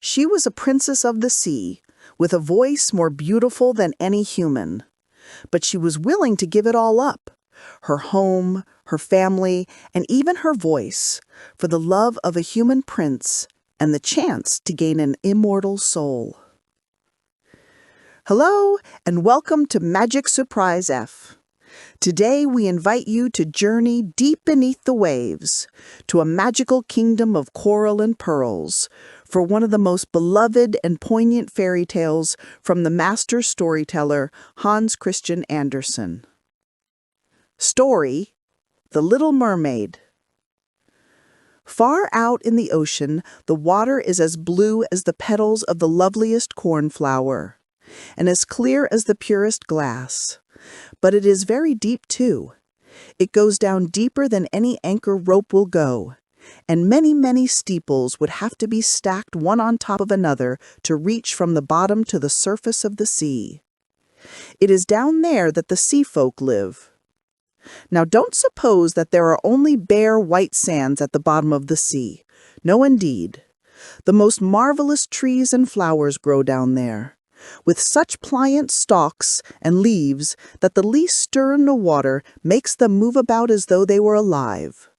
She was a princess of the sea, with a voice more beautiful than any human. But she was willing to give it all up, her home, her family, and even her voice, for the love of a human prince and the chance to gain an immortal soul. Hello, and welcome to MagicSurprise F. Today we invite you to journey deep beneath the waves, to a magical kingdom of coral and pearls, for one of the most beloved and poignant fairy tales from the master storyteller Hans Christian Andersen. Story: The Little Mermaid. Far out in the ocean, the water is as blue as the petals of the loveliest cornflower, and as clear as the purest glass. But it is very deep too. It goes down deeper than any anchor rope will go, and many, many steeples would have to be stacked one on top of another to reach from the bottom to the surface of the sea. It is down there that the sea folk live. Now don't suppose that there are only bare white sands at the bottom of the sea. No, indeed. The most marvelous trees and flowers grow down there, with such pliant stalks and leaves that the least stir in the water makes them move about as though they were alive.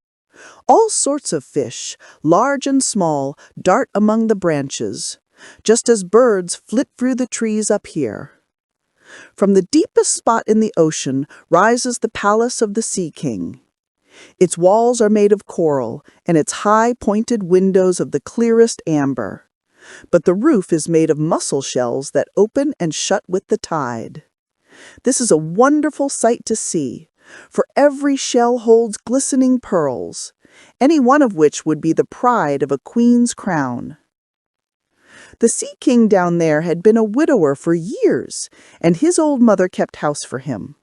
All sorts of fish, large and small, dart among the branches, just as birds flit through the trees up here. From the deepest spot in the ocean rises the palace of the Sea King. Its walls are made of coral, and its high, pointed windows of the clearest amber. But the roof is made of mussel shells that open and shut with the tide. This is a wonderful sight to see, for every shell holds glistening pearls, any one of which would be the pride of a queen's crown. The Sea King down there had been a widower for years, and his old mother kept house for him.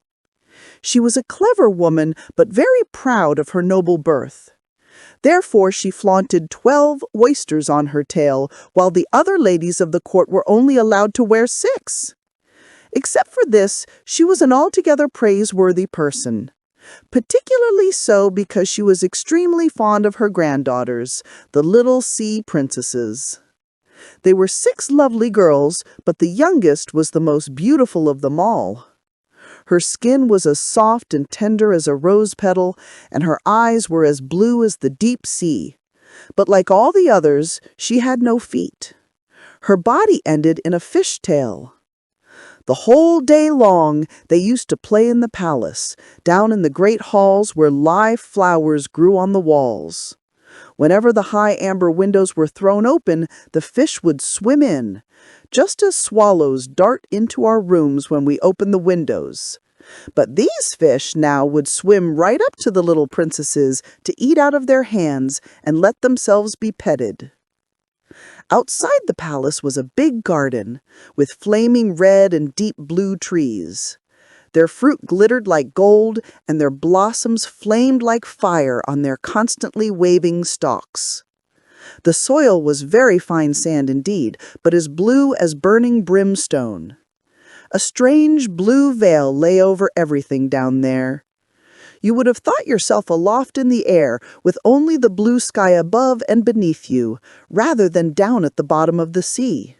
She was a clever woman, but very proud of her noble birth. Therefore she flaunted 12 oysters on her tail, while the other ladies of the court were only allowed to wear 6. Except for this, she was an altogether praiseworthy person, particularly so because she was extremely fond of her granddaughters, the little sea princesses. They were 6 lovely girls, but the youngest was the most beautiful of them all. Her skin was as soft and tender as a rose petal, and her eyes were as blue as the deep sea. But like all the others, she had no feet. Her body ended in a fish tail. The whole day long they used to play in the palace, down in the great halls where live flowers grew on the walls. Whenever the high amber windows were thrown open, the fish would swim in, just as swallows dart into our rooms when we open the windows. But these fish now would swim right up to the little princesses to eat out of their hands and let themselves be petted. Outside the palace was a big garden, with flaming red and deep blue trees. Their fruit glittered like gold, and their blossoms flamed like fire on their constantly waving stalks. The soil was very fine sand indeed, but as blue as burning brimstone. A strange blue veil lay over everything down there. You would have thought yourself aloft in the air, with only the blue sky above and beneath you, rather than down at the bottom of the sea.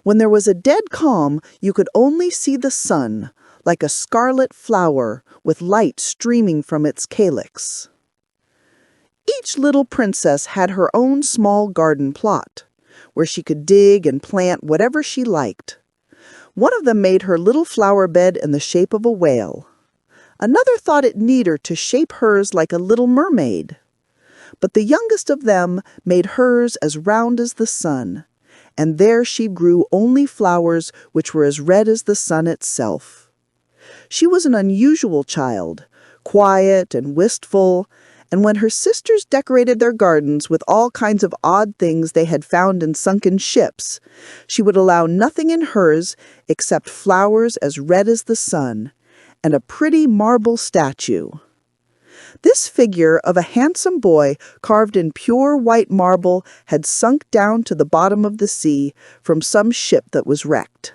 When there was a dead calm, you could only see the sun, like a scarlet flower with light streaming from its calyx. Each little princess had her own small garden plot, where she could dig and plant whatever she liked. One of them made her little flower bed in the shape of a whale. Another thought it neater to shape hers like a little mermaid. But the youngest of them made hers as round as the sun, and there she grew only flowers which were as red as the sun itself. She was an unusual child, quiet and wistful, and when her sisters decorated their gardens with all kinds of odd things they had found in sunken ships, she would allow nothing in hers except flowers as red as the sun, and a pretty marble statue. This figure of a handsome boy carved in pure white marble had sunk down to the bottom of the sea from some ship that was wrecked.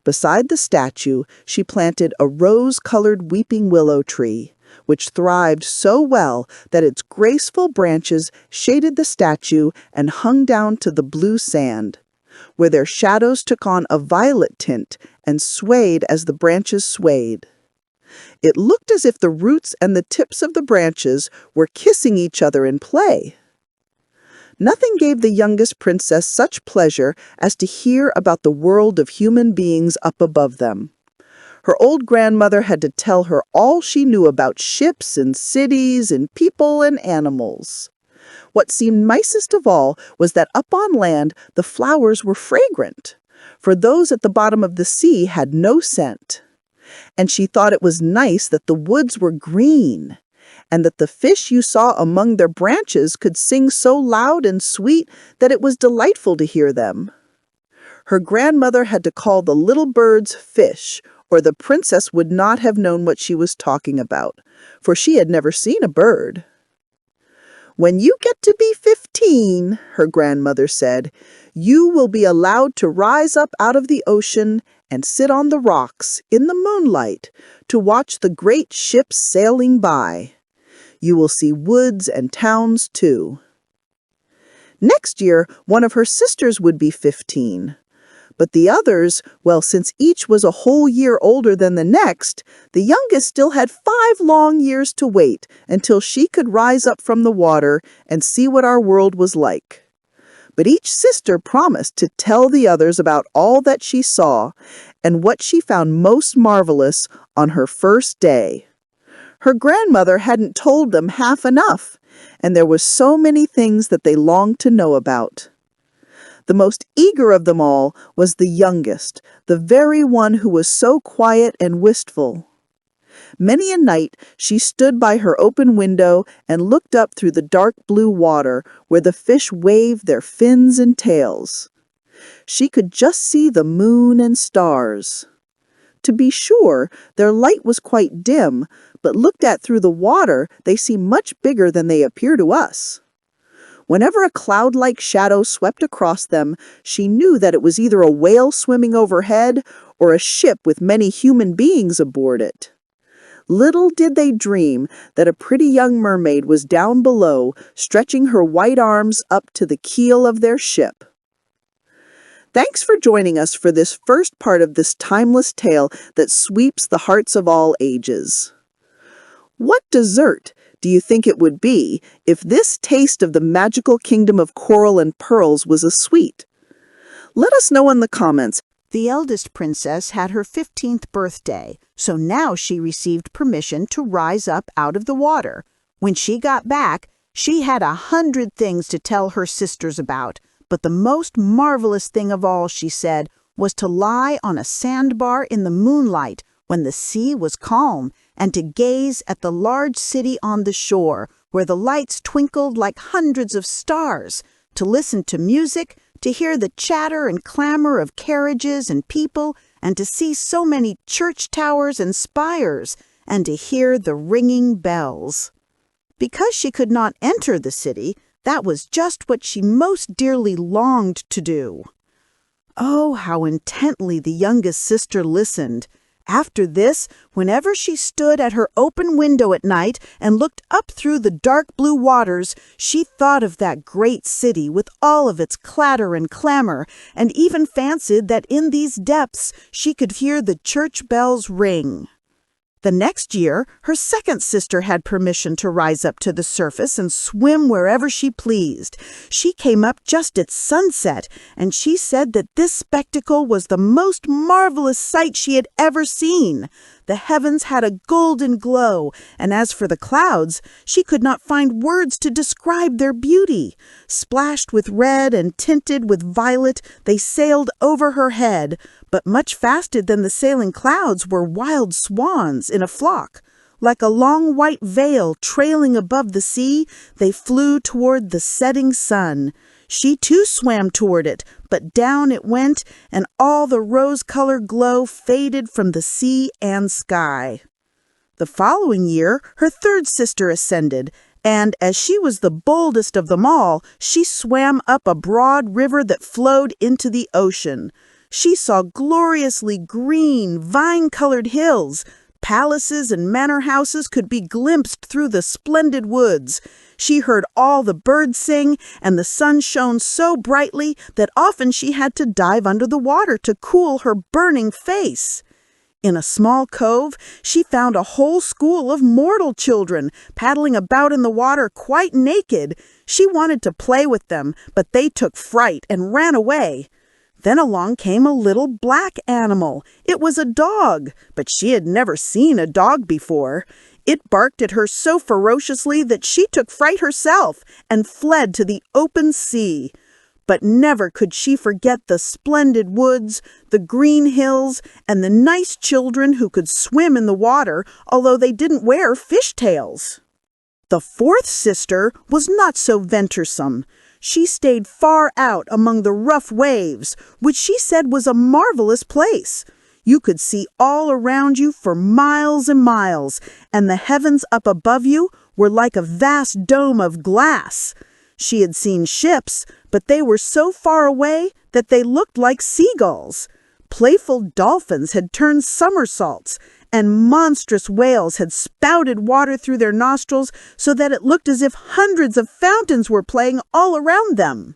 Beside the statue, she planted a rose-colored weeping willow tree, which thrived so well that its graceful branches shaded the statue and hung down to the blue sand, where their shadows took on a violet tint and swayed as the branches swayed. It looked as if the roots and the tips of the branches were kissing each other in play. Nothing gave the youngest princess such pleasure as to hear about the world of human beings up above them. Her old grandmother had to tell her all she knew about ships and cities and people and animals. What seemed nicest of all was that up on land the flowers were fragrant, for those at the bottom of the sea had no scent. And she thought it was nice that the woods were green, and that the fish you saw among their branches could sing so loud and sweet that it was delightful to hear them. Her grandmother had to call the little birds fish, or the princess would not have known what she was talking about, for she had never seen a bird. "When you get to be 15, her grandmother said, you will be allowed to rise up out of the ocean and sit on the rocks in the moonlight to watch the great ships sailing by. You will see woods and towns too." Next year, one of her sisters would be 15. But the others, well, since each was a whole year older than the next, the youngest still had 5 long years to wait until she could rise up from the water and see what our world was like. But each sister promised to tell the others about all that she saw and what she found most marvelous on her first day. Her grandmother hadn't told them half enough, and there were so many things that they longed to know about. The most eager of them all was the youngest, the very one who was so quiet and wistful. Many a night she stood by her open window and looked up through the dark blue water where the fish waved their fins and tails. She could just see the moon and stars. To be sure, their light was quite dim, but looked at through the water, they seemed much bigger than they appear to us. Whenever a cloud-like shadow swept across them, she knew that it was either a whale swimming overhead or a ship with many human beings aboard it. Little did they dream that a pretty young mermaid was down below, stretching her white arms up to the keel of their ship. Thanks for joining us for this first part of this timeless tale that sweeps the hearts of all ages. What dessert do you think it would be if this taste of the magical kingdom of coral and pearls was a sweet? Let us know in the comments. The eldest princess had her 15th birthday, so now she received permission to rise up out of the water. When she got back, she had 100 things to tell her sisters about, but the most marvelous thing of all, she said, was to lie on a sandbar in the moonlight when the sea was calm, and to gaze at the large city on the shore, where the lights twinkled like hundreds of stars, to listen to music, to hear the chatter and clamor of carriages and people, and to see so many church towers and spires, and to hear the ringing bells. Because she could not enter the city, that was just what she most dearly longed to do. Oh, how intently the youngest sister listened! After this, whenever she stood at her open window at night and looked up through the dark blue waters, she thought of that great city with all of its clatter and clamor, and even fancied that in these depths she could hear the church bells ring. The next year, her second sister had permission to rise up to the surface and swim wherever she pleased. She came up just at sunset, and she said that this spectacle was the most marvelous sight she had ever seen. The heavens had a golden glow, and as for the clouds, she could not find words to describe their beauty. Splashed with red and tinted with violet, they sailed over her head, but much faster than the sailing clouds were wild swans in a flock. Like a long white veil trailing above the sea, they flew toward the setting sun. She too swam toward it, but down it went, and all the rose-colored glow faded from the sea and sky. The following year, her third sister ascended, and as she was the boldest of them all, she swam up a broad river that flowed into the ocean. She saw gloriously green, vine-colored hills, palaces and manor houses could be glimpsed through the splendid woods. She heard all the birds sing, and the sun shone so brightly that often she had to dive under the water to cool her burning face. In a small cove, she found a whole school of mortal children paddling about in the water quite naked. She wanted to play with them, but they took fright and ran away. Then along came a little black animal. It was a dog, but she had never seen a dog before. It barked at her so ferociously that she took fright herself and fled to the open sea. But never could she forget the splendid woods, the green hills, and the nice children who could swim in the water, although they didn't wear fishtails. The fourth sister was not so venturesome. She stayed far out among the rough waves, which she said was a marvelous place. You could see all around you for miles and miles, and the heavens up above you were like a vast dome of glass. She had seen ships, but they were so far away that they looked like seagulls. Playful dolphins had turned somersaults, and monstrous whales had spouted water through their nostrils so that it looked as if hundreds of fountains were playing all around them.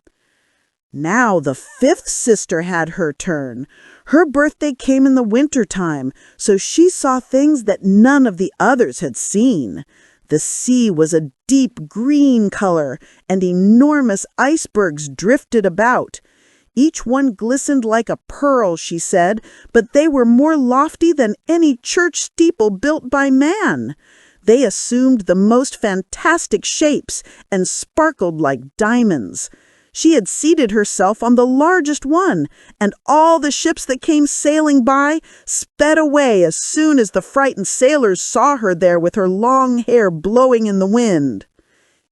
Now the fifth sister had her turn. Her birthday came in the winter time, so she saw things that none of the others had seen. The sea was a deep green color, and enormous icebergs drifted about. Each one glistened like a pearl, she said, but they were more lofty than any church steeple built by man. They assumed the most fantastic shapes and sparkled like diamonds. She had seated herself on the largest one, and all the ships that came sailing by sped away as soon as the frightened sailors saw her there with her long hair blowing in the wind.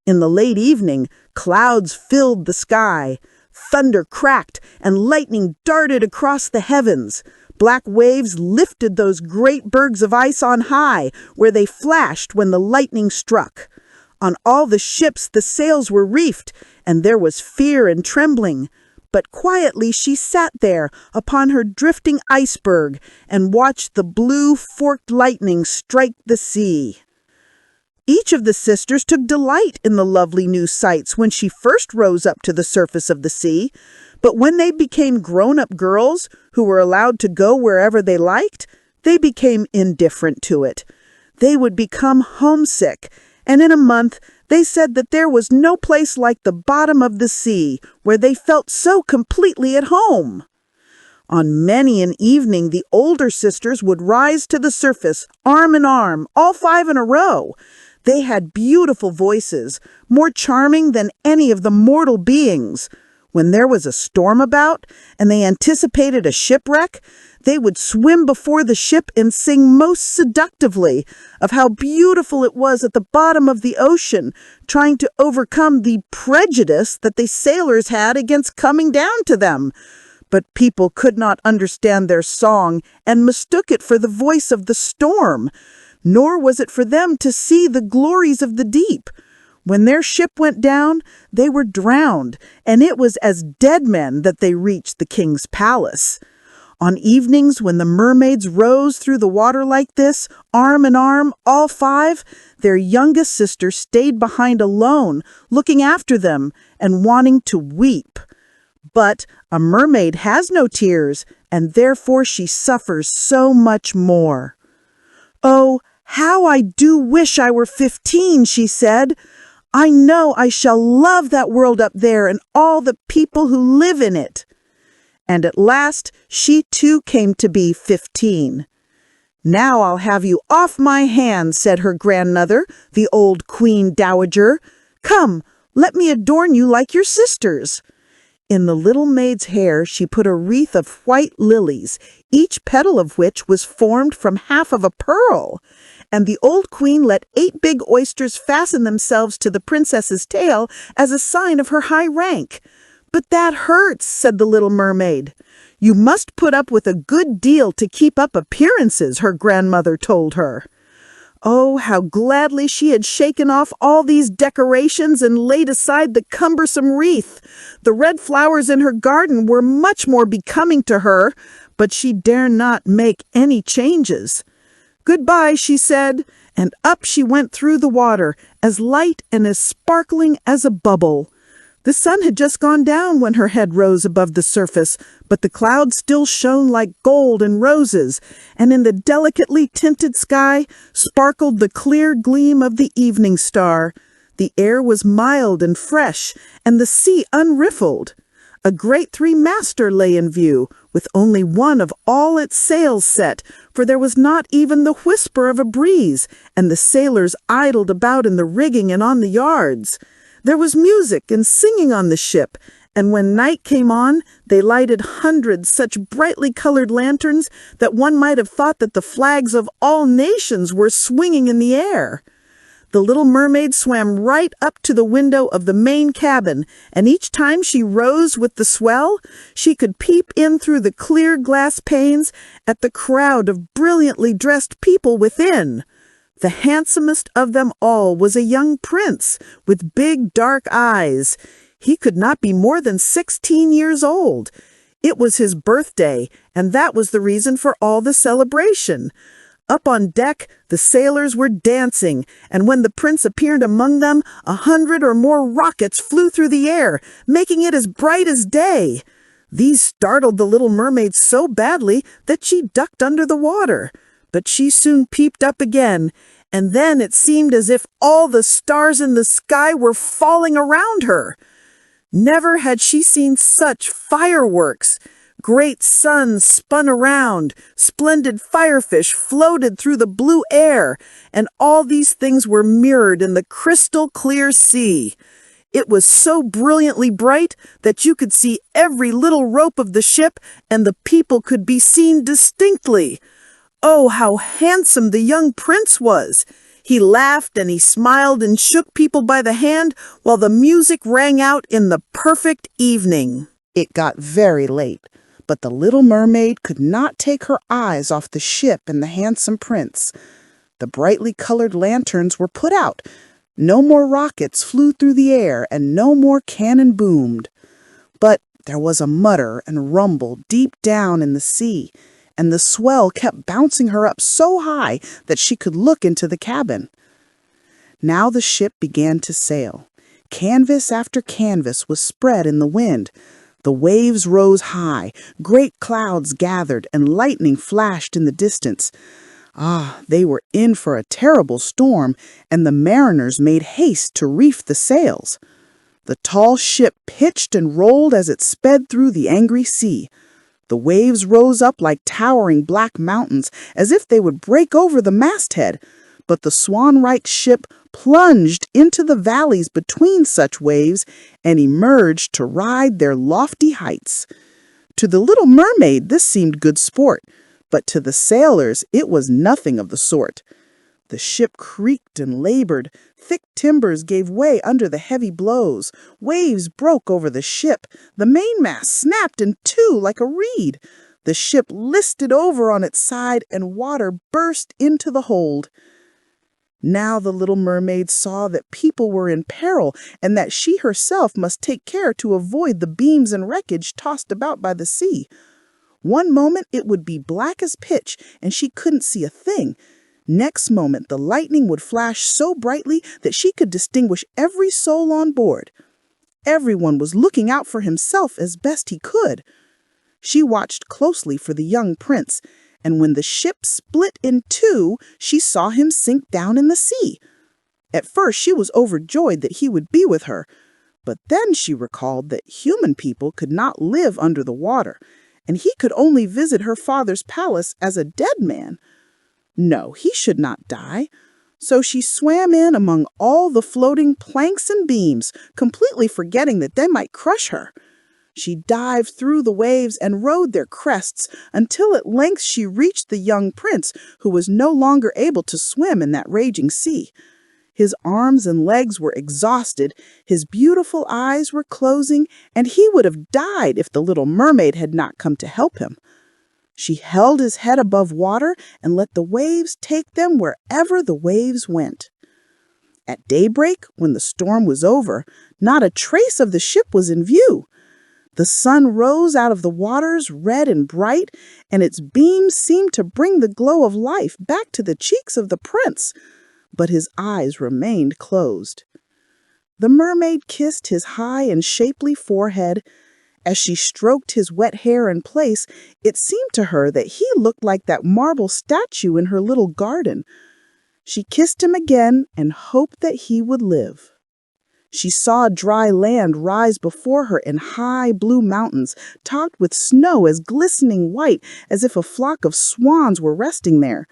In the late evening, clouds filled the sky. Thunder cracked, and lightning darted across the heavens. Black waves lifted those great bergs of ice on high, where they flashed when the lightning struck. On all the ships the sails were reefed, and there was fear and trembling. But quietly she sat there upon her drifting iceberg and watched the blue forked lightning strike the sea. Each of the sisters took delight in the lovely new sights when she first rose up to the surface of the sea, but when they became grown-up girls who were allowed to go wherever they liked, they became indifferent to it. They would become homesick, and in a month they said that there was no place like the bottom of the sea where they felt so completely at home. On many an evening the older sisters would rise to the surface, arm in arm, all five in a row. They had beautiful voices, more charming than any of the mortal beings. When there was a storm about, and they anticipated a shipwreck, they would swim before the ship and sing most seductively of how beautiful it was at the bottom of the ocean, trying to overcome the prejudice that the sailors had against coming down to them. But people could not understand their song and mistook it for the voice of the storm, nor was it for them to see the glories of the deep. When their ship went down, they were drowned, and it was as dead men that they reached the king's palace. On evenings when the mermaids rose through the water like this, arm in arm, all five, their youngest sister stayed behind alone, looking after them and wanting to weep. But a mermaid has no tears, and therefore she suffers so much more. "Oh, how I do wish I were 15, she said. "I know I shall love that world up there and all the people who live in it." And at last she too came to be 15. "Now I'll have you off my hands," said her grandmother, the old queen dowager. "Come, let me adorn you like your sisters." In the little maid's hair she put a wreath of white lilies, each petal of which was formed from half of a pearl. And the old queen let 8 big oysters fasten themselves to the princess's tail as a sign of her high rank. "But that hurts," said the little mermaid. "You must put up with a good deal to keep up appearances," her grandmother told her. Oh, how gladly she had shaken off all these decorations and laid aside the cumbersome wreath. The red flowers in her garden were much more becoming to her, but she dare not make any changes. "Goodbye," she said, and up she went through the water, as light and as sparkling as a bubble. The sun had just gone down when her head rose above the surface, but the clouds still shone like gold and roses, and in the delicately tinted sky sparkled the clear gleam of the evening star. The air was mild and fresh, and the sea unriffled. A great three-master lay in view, with only one of all its sails set, for there was not even the whisper of a breeze, and the sailors idled about in the rigging and on the yards. There was music and singing on the ship, and when night came on, they lighted hundreds such brightly colored lanterns that one might have thought that the flags of all nations were swinging in the air. The little mermaid swam right up to the window of the main cabin, and each time she rose with the swell, she could peep in through the clear glass panes at the crowd of brilliantly dressed people within. The handsomest of them all was a young prince with big dark eyes. He could not be more than 16 years old. It was his birthday, and that was the reason for all the celebration. Up on deck, the sailors were dancing, and when the prince appeared among them, 100 or more rockets flew through the air, making it as bright as day. These startled the little mermaid so badly that she ducked under the water. But she soon peeped up again, and then it seemed as if all the stars in the sky were falling around her. Never had she seen such fireworks. Great suns spun around, splendid firefish floated through the blue air, and all these things were mirrored in the crystal clear sea. It was so brilliantly bright that you could see every little rope of the ship, and the people could be seen distinctly. Oh, how handsome the young prince was! He laughed and he smiled and shook people by the hand while the music rang out in the perfect evening. It got very late, but the little mermaid could not take her eyes off the ship and the handsome prince. The brightly colored lanterns were put out. No more rockets flew through the air and no more cannon boomed. But there was a mutter and rumble deep down in the sea, and the swell kept bouncing her up so high that she could look into the cabin. Now the ship began to sail. Canvas after canvas was spread in the wind. The waves rose high, great clouds gathered, and lightning flashed in the distance. Ah, they were in for a terrible storm, and the mariners made haste to reef the sails. The tall ship pitched and rolled as it sped through the angry sea. The waves rose up like towering black mountains, as if they would break over the masthead, but the swan-like ship plunged into the valleys between such waves and emerged to ride their lofty heights. To the little mermaid this seemed good sport, but to the sailors it was nothing of the sort. The ship creaked and labored. Thick timbers gave way under the heavy blows. Waves broke over the ship. The mainmast snapped in two like a reed. The ship listed over on its side, and water burst into the hold. Now the little mermaid saw that people were in peril, and that she herself must take care to avoid the beams and wreckage tossed about by the sea. One moment it would be black as pitch, and she couldn't see a thing. Next moment the lightning would flash so brightly that she could distinguish every soul on board. Everyone was looking out for himself as best he could. She watched closely for the young prince, and when the ship split in two, she saw him sink down in the sea. At first she was overjoyed that he would be with her, but then she recalled that human people could not live under the water, and he could only visit her father's palace as a dead man. No, he should not die. So she swam in among all the floating planks and beams, completely forgetting that they might crush her. She dived through the waves and rode their crests until at length she reached the young prince, who was no longer able to swim in that raging sea. His arms and legs were exhausted, his beautiful eyes were closing, and he would have died if the little mermaid had not come to help him. She held his head above water and let the waves take them wherever the waves went. At daybreak, when the storm was over, not a trace of the ship was in view. The sun rose out of the waters, red and bright, and its beams seemed to bring the glow of life back to the cheeks of the prince, but his eyes remained closed. The mermaid kissed his high and shapely forehead. As she stroked his wet hair in place, it seemed to her that he looked like that marble statue in her little garden. She kissed him again and hoped that he would live. She saw dry land rise before her in high blue mountains, topped with snow as glistening white as if a flock of swans were resting there.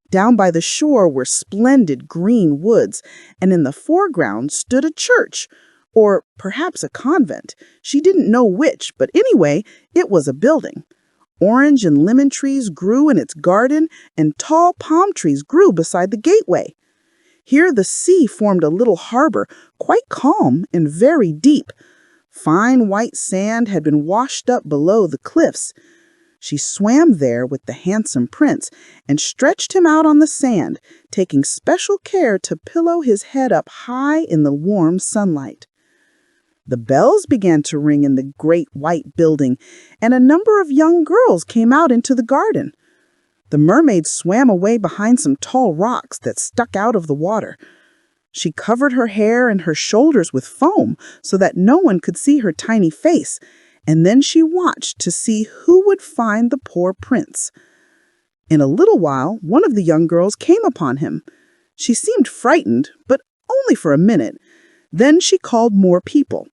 Down by the shore were splendid green woods, and in the foreground stood a church, or perhaps a convent. She didn't know which, but anyway, it was a building. Orange and lemon trees grew in its garden, and tall palm trees grew beside the gateway. Here the sea formed a little harbor, quite calm and very deep. Fine white sand had been washed up below the cliffs. She swam there with the handsome prince and stretched him out on the sand, taking special care to pillow his head up high in the warm sunlight. The bells began to ring in the great white building, and a number of young girls came out into the garden. The mermaid swam away behind some tall rocks that stuck out of the water. She covered her hair and her shoulders with foam so that no one could see her tiny face, and then she watched to see who would find the poor prince. In a little while, one of the young girls came upon him. She seemed frightened, but only for a minute. Then she called more people.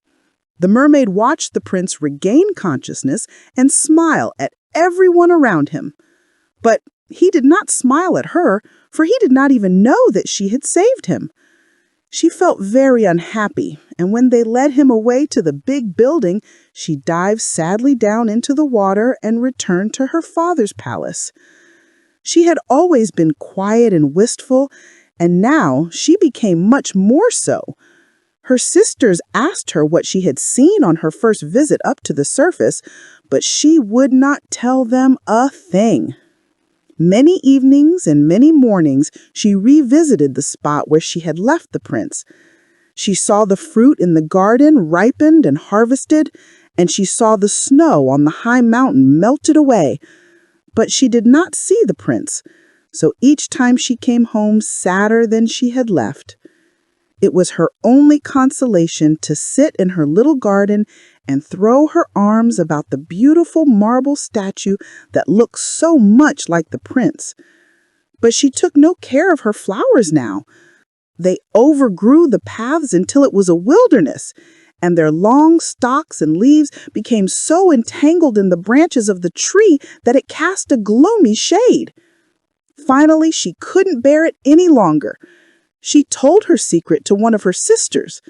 The mermaid watched the prince regain consciousness and smile at everyone around him. But he did not smile at her, for he did not even know that she had saved him. She felt very unhappy, and when they led him away to the big building, she dived sadly down into the water and returned to her father's palace. She had always been quiet and wistful, and now she became much more so. Her sisters asked her what she had seen on her first visit up to the surface, but she would not tell them a thing. Many evenings and many mornings she revisited the spot where she had left the prince. She saw the fruit in the garden ripened and harvested, and she saw the snow on the high mountain melted away. But she did not see the prince, so each time she came home sadder than she had left. It was her only consolation to sit in her little garden and throw her arms about the beautiful marble statue that looked so much like the prince. But she took no care of her flowers now. They overgrew the paths until it was a wilderness, and their long stalks and leaves became so entangled in the branches of the tree that it cast a gloomy shade. Finally, she couldn't bear it any longer. She told her secret to one of her sisters.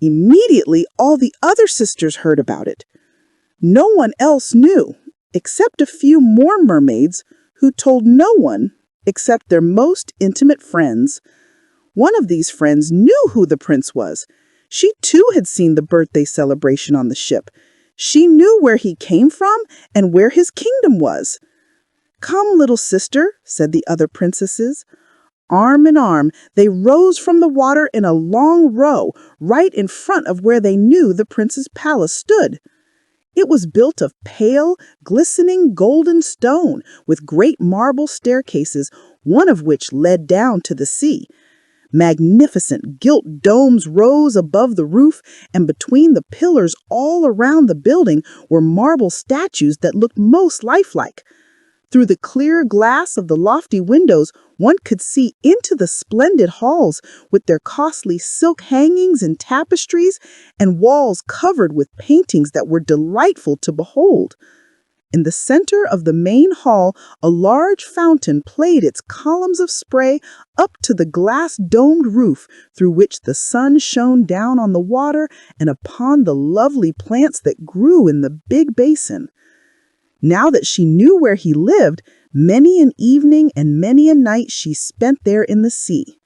Immediately, all the other sisters heard about it. No one else knew, except a few more mermaids who told no one except their most intimate friends. One of these friends knew who the prince was. She too had seen the birthday celebration on the ship. She knew where he came from and where his kingdom was. "Come, little sister," said the other princesses. Arm in arm, they rose from the water in a long row, right in front of where they knew the prince's palace stood. It was built of pale, glistening golden stone, with great marble staircases, one of which led down to the sea. Magnificent gilt domes rose above the roof, and between the pillars all around the building were marble statues that looked most lifelike. Through the clear glass of the lofty windows, one could see into the splendid halls with their costly silk hangings and tapestries, and walls covered with paintings that were delightful to behold. In the center of the main hall, a large fountain played its columns of spray up to the glass-domed roof, through which the sun shone down on the water and upon the lovely plants that grew in the big basin. Now that she knew where he lived, many an evening and many a night she spent there in the sea.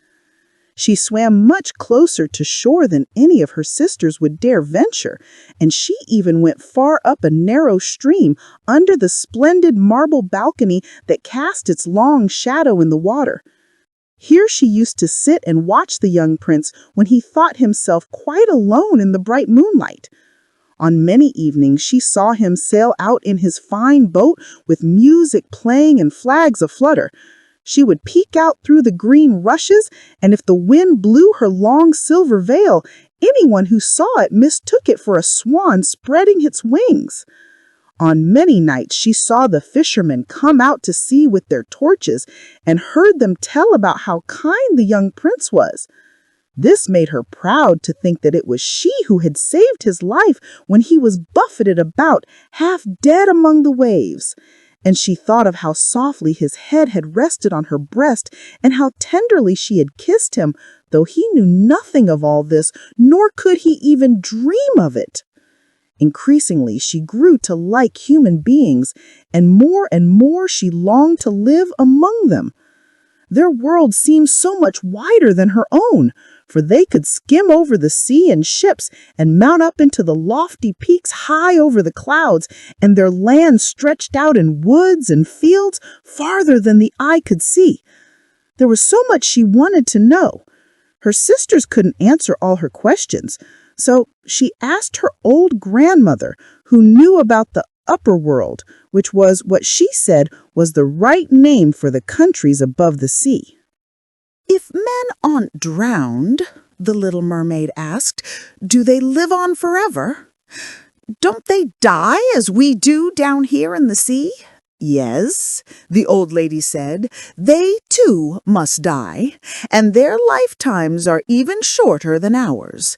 She swam much closer to shore than any of her sisters would dare venture, and she even went far up a narrow stream under the splendid marble balcony that cast its long shadow in the water. Here she used to sit and watch the young prince when he thought himself quite alone in the bright moonlight. On many evenings she saw him sail out in his fine boat with music playing and flags aflutter. She would peek out through the green rushes, and if the wind blew her long silver veil, anyone who saw it mistook it for a swan spreading its wings. On many nights she saw the fishermen come out to sea with their torches and heard them tell about how kind the young prince was. This made her proud to think that it was she who had saved his life when he was buffeted about, half dead among the waves. And she thought of how softly his head had rested on her breast and how tenderly she had kissed him, though he knew nothing of all this, nor could he even dream of it. Increasingly, she grew to like human beings, and more she longed to live among them. Their world seemed so much wider than her own, for they could skim over the sea in ships and mount up into the lofty peaks high over the clouds, and their land stretched out in woods and fields farther than the eye could see. There was so much she wanted to know. Her sisters couldn't answer all her questions, so she asked her old grandmother, who knew about the upper world, which was what she said was the right name for the countries above the sea. "If men aren't drowned," the Little Mermaid asked, "do they live on forever? Don't they die as we do down here in the sea?" "Yes," the old lady said, "they too must die, and their lifetimes are even shorter than ours.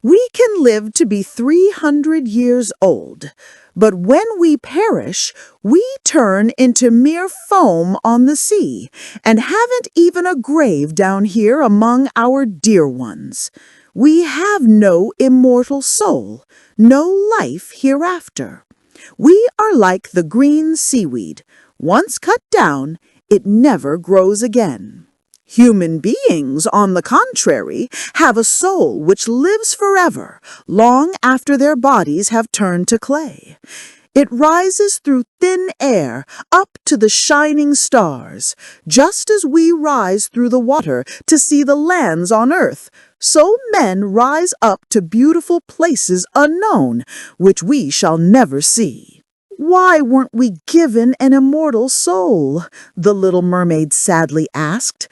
We can live to be 300 years old, but when we perish, we turn into mere foam on the sea, and haven't even a grave down here among our dear ones. We have no immortal soul, no life hereafter. We are like the green seaweed. Once cut down, it never grows again. Human beings, on the contrary, have a soul which lives forever, long after their bodies have turned to clay. It rises through thin air up to the shining stars. Just as we rise through the water to see the lands on earth, so men rise up to beautiful places unknown, which we shall never see." "Why weren't we given an immortal soul?" the Little Mermaid sadly asked.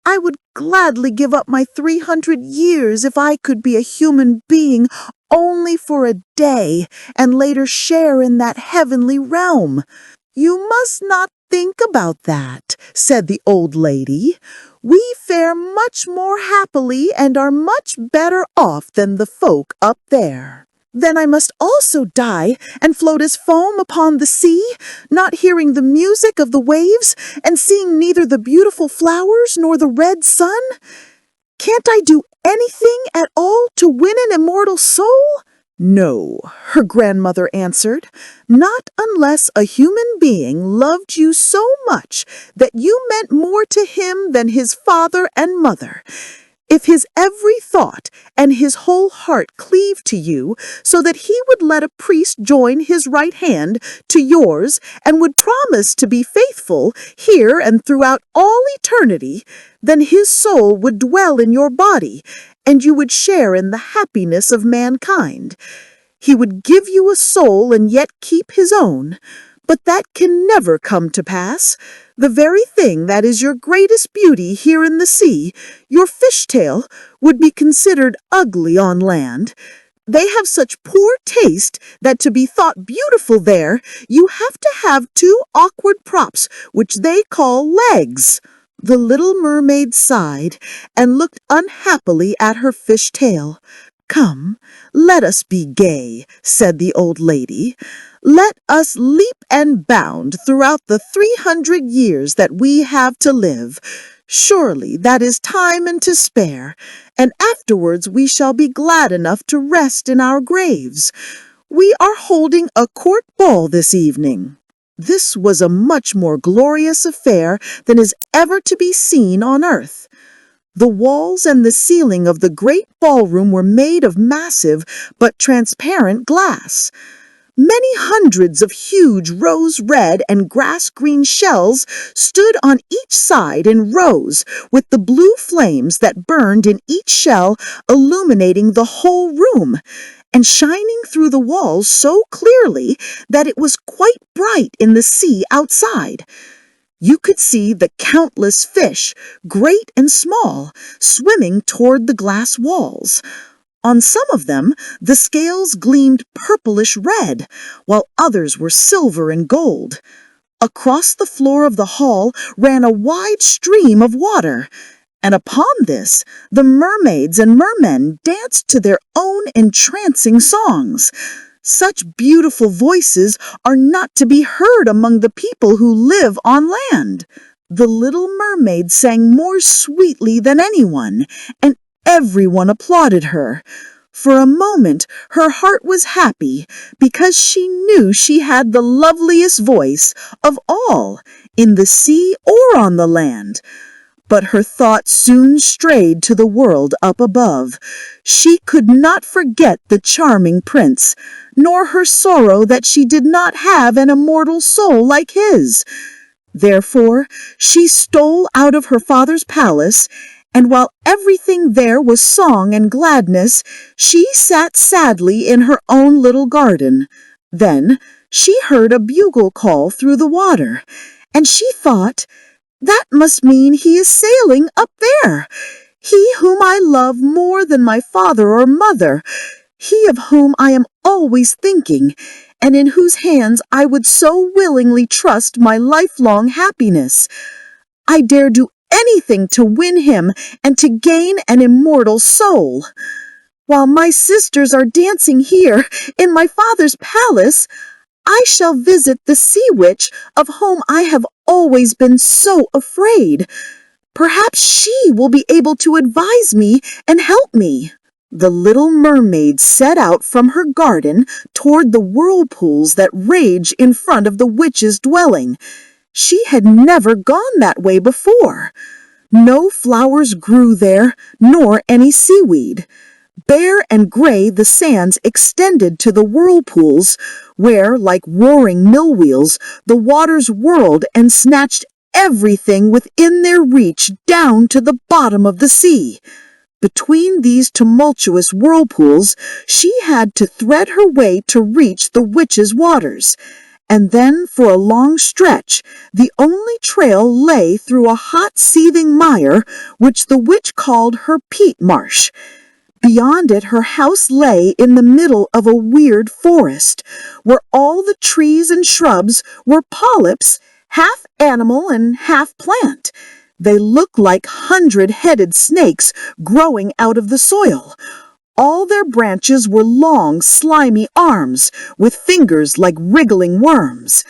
"I would gladly give up my 300 years if I could be a human being only for a day and later share in that heavenly realm." "You must not think about that," said the old lady. "We fare much more happily and are much better off than the folk up there." "Then I must also die and float as foam upon the sea, not hearing the music of the waves and seeing neither the beautiful flowers nor the red sun? Can't I do anything at all to win an immortal soul?" "No," her grandmother answered, "not unless a human being loved you so much that you meant more to him than his father and mother. If his every thought and his whole heart cleave to you, so that he would let a priest join his right hand to yours and would promise to be faithful here and throughout all eternity, then his soul would dwell in your body, and you would share in the happiness of mankind. He would give you a soul and yet keep his own. But that can never come to pass. The very thing that is your greatest beauty here in the sea, your fishtail, would be considered ugly on land. They have such poor taste that to be thought beautiful there, you have to have two awkward props, which they call legs." The Little Mermaid sighed and looked unhappily at her fishtail. "Come, let us be gay," said the old lady. "Let us leap and bound throughout the 300 years that we have to live. Surely that is time and to spare, and afterwards we shall be glad enough to rest in our graves. We are holding a court ball this evening." This was a much more glorious affair than is ever to be seen on earth. The walls and the ceiling of the great ballroom were made of massive but transparent glass. Many hundreds of huge rose-red and grass-green shells stood on each side in rows, with the blue flames that burned in each shell illuminating the whole room. and shining through the walls so clearly that it was quite bright in the sea outside. You could see the countless fish, great and small, swimming toward the glass walls. On some of them, the scales gleamed purplish red, while others were silver and gold. Across the floor of the hall ran a wide stream of water, and upon this the mermaids and mermen danced to their own entrancing songs. Such beautiful voices are not to be heard among the people who live on land. The little mermaid sang more sweetly than anyone, and everyone applauded her. For a moment her heart was happy because she knew she had the loveliest voice of all in the sea or on the land. But her thoughts soon strayed to the world up above. She could not forget the charming prince, nor her sorrow that she did not have an immortal soul like his. Therefore, she stole out of her father's palace, and while everything there was song and gladness, she sat sadly in her own little garden. Then she heard a bugle call through the water, and she thought, "That must mean he is sailing up there, he whom I love more than my father or mother, he of whom I am always thinking, and in whose hands I would so willingly trust my lifelong happiness. I dare do anything to win him and to gain an immortal soul. While my sisters are dancing here in my father's palace, I shall visit the sea witch of whom I have always been so afraid. Perhaps she will be able to advise me and help me." The little mermaid set out from her garden toward the whirlpools that rage in front of the witch's dwelling. She had never gone that way before. No flowers grew there, nor any seaweed. Bare and gray the sands extended to the whirlpools, where, like roaring mill-wheels, the waters whirled and snatched everything within their reach down to the bottom of the sea. Between these tumultuous whirlpools, she had to thread her way to reach the witch's waters. And then, for a long stretch, the only trail lay through a hot seething mire, which the witch called her peat marsh. Beyond it her house lay in the middle of a weird forest, where all the trees and shrubs were polyps, half animal and half plant. They looked like 100-headed snakes growing out of the soil. All their branches were long, slimy arms, with fingers like wriggling worms.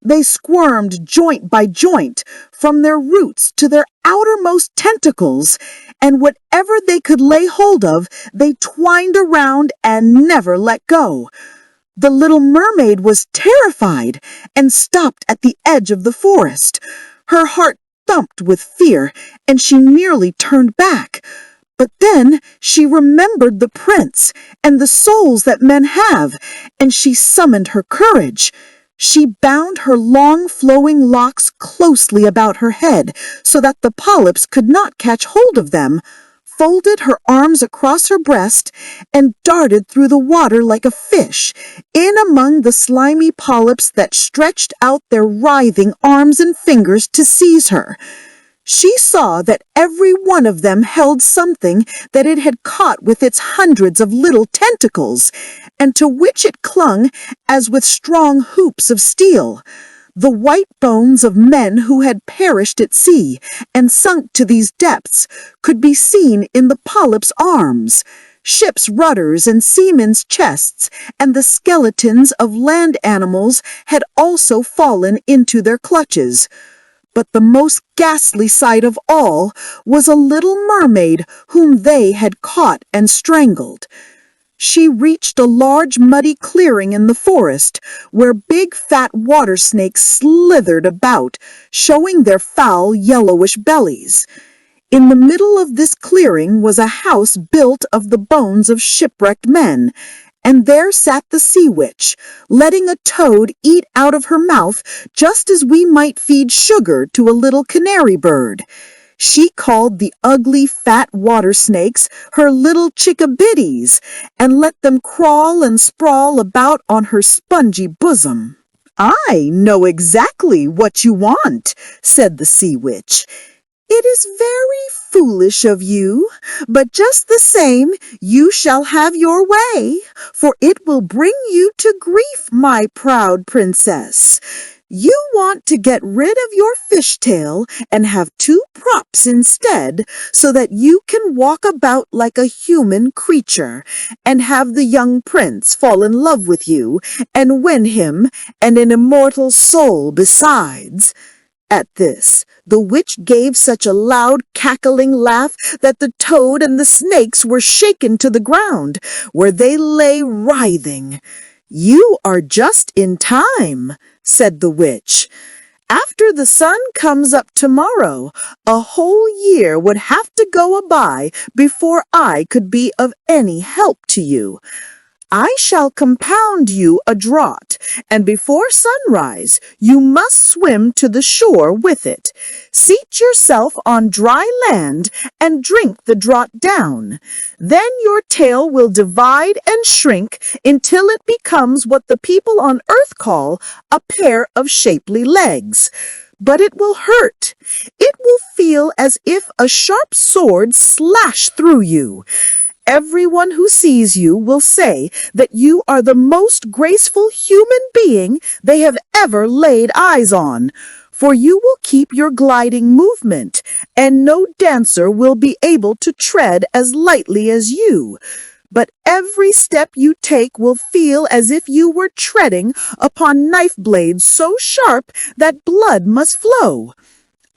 They squirmed joint by joint, from their roots to their outermost tentacles, and whatever they could lay hold of, they twined around and never let go. The little mermaid was terrified and stopped at the edge of the forest. Her heart thumped with fear, and she nearly turned back. But then she remembered the prince and the souls that men have, and she summoned her courage. She bound her long flowing locks closely about her head so that the polyps could not catch hold of them, folded her arms across her breast, and darted through the water like a fish, in among the slimy polyps that stretched out their writhing arms and fingers to seize her. She saw that every one of them held something that it had caught with its hundreds of little tentacles, and to which it clung as with strong hoops of steel. The white bones of men who had perished at sea and sunk to these depths could be seen in the polyps' arms. Ships' rudders and seamen's chests and the skeletons of land animals had also fallen into their clutches. But the most ghastly sight of all was a little mermaid whom they had caught and strangled. She reached a large muddy clearing in the forest, where big fat water snakes slithered about, showing their foul yellowish bellies. In the middle of this clearing was a house built of the bones of shipwrecked men, and there sat the sea witch, letting a toad eat out of her mouth just as we might feed sugar to a little canary bird. She called the ugly fat water snakes her little chickabiddies and let them crawl and sprawl about on her spongy bosom. "I know exactly what you want," said the sea witch. "It is very foolish of you, but just the same you shall have your way, for it will bring you to grief, my proud princess. You want to get rid of your fishtail and have two props instead, so that you can walk about like a human creature, and have the young prince fall in love with you and win him, and an immortal soul besides." At this, the witch gave such a loud cackling laugh that the toad and the snakes were shaken to the ground, where they lay writhing. "You are just in time," said the witch. "After the sun comes up tomorrow, a whole year would have to go by before I could be of any help to you. I shall compound you a draught, and before sunrise you must swim to the shore with it. Seat yourself on dry land and drink the draught down. Then your tail will divide and shrink until it becomes what the people on earth call a pair of shapely legs. But it will hurt. It will feel as if a sharp sword slashed through you. Everyone who sees you will say that you are the most graceful human being they have ever laid eyes on, for you will keep your gliding movement, and no dancer will be able to tread as lightly as you. But every step you take will feel as if you were treading upon knife blades so sharp that blood must flow.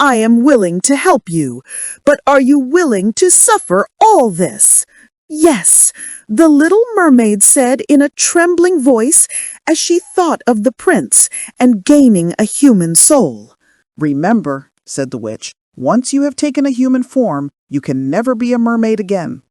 I am willing to help you, but are you willing to suffer all this?" "Yes," the little mermaid said in a trembling voice as she thought of the prince and gaining a human soul. "Remember," said the witch, "once you have taken a human form, you can never be a mermaid again.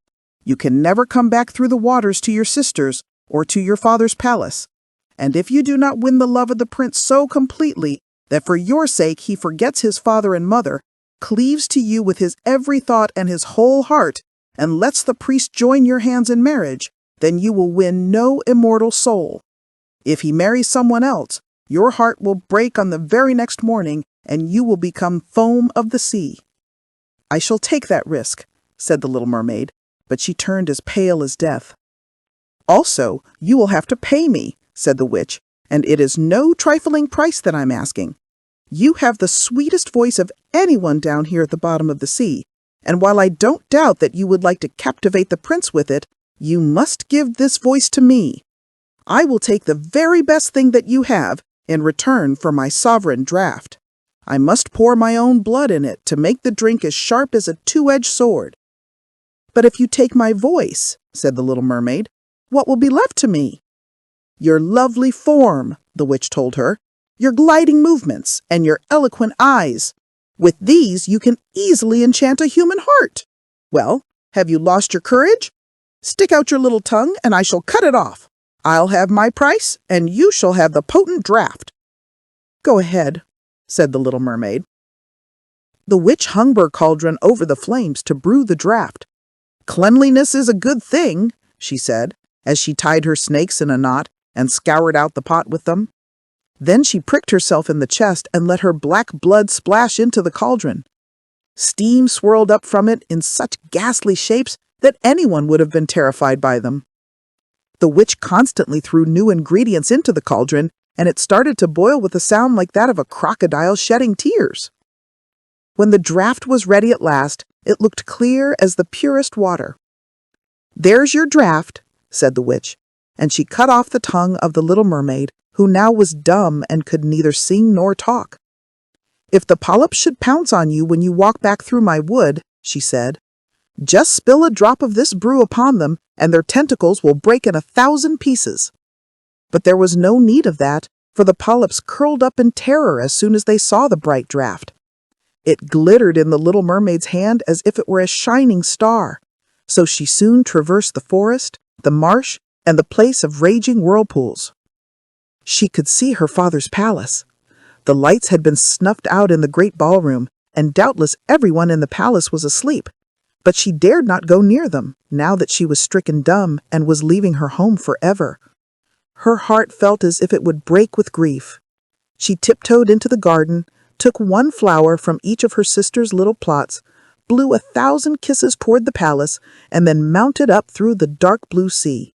You can never come back through the waters to your sisters or to your father's palace. And if you do not win the love of the prince so completely that for your sake he forgets his father and mother, cleaves to you with his every thought and his whole heart, and lets the priest join your hands in marriage, then you will win no immortal soul. If he marries someone else, your heart will break on the very next morning, and you will become foam of the sea." "I shall take that risk," said the little mermaid, but she turned as pale as death. "Also, you will have to pay me," said the witch, "and it is no trifling price that I'm asking. You have the sweetest voice of anyone down here at the bottom of the sea, and while I don't doubt that you would like to captivate the prince with it, you must give this voice to me. I will take the very best thing that you have in return for my sovereign draught. I must pour my own blood in it to make the drink as sharp as a two-edged sword." "But if you take my voice," said the little mermaid, "what will be left to me?" "Your lovely form," the witch told her, "your gliding movements, and your eloquent eyes. With these you can easily enchant a human heart. Well, have you lost your courage? Stick out your little tongue, and I shall cut it off. I'll have my price, and you shall have the potent draught." "Go ahead," said the little mermaid. The witch hung her cauldron over the flames to brew the draught. "Cleanliness is a good thing," she said, as she tied her snakes in a knot and scoured out the pot with them. Then she pricked herself in the chest and let her black blood splash into the cauldron. Steam swirled up from it in such ghastly shapes that anyone would have been terrified by them. The witch constantly threw new ingredients into the cauldron, and it started to boil with a sound like that of a crocodile shedding tears. When the draught was ready at last, it looked clear as the purest water. "There's your draught," said the witch, and she cut off the tongue of the little mermaid, who now was dumb and could neither sing nor talk. "If the polyps should pounce on you when you walk back through my wood," she said, "just spill a drop of this brew upon them, and their tentacles will break in 1,000 pieces." But there was no need of that, for the polyps curled up in terror as soon as they saw the bright draught. It glittered in the little mermaid's hand as if it were a shining star, so she soon traversed the forest, the marsh, and the place of raging whirlpools. She could see her father's palace. The lights had been snuffed out in the great ballroom, and doubtless everyone in the palace was asleep. But she dared not go near them, now that she was stricken dumb and was leaving her home forever. Her heart felt as if it would break with grief. She tiptoed into the garden, took one flower from each of her sister's little plots, blew 1,000 kisses toward the palace, and then mounted up through the dark blue sea.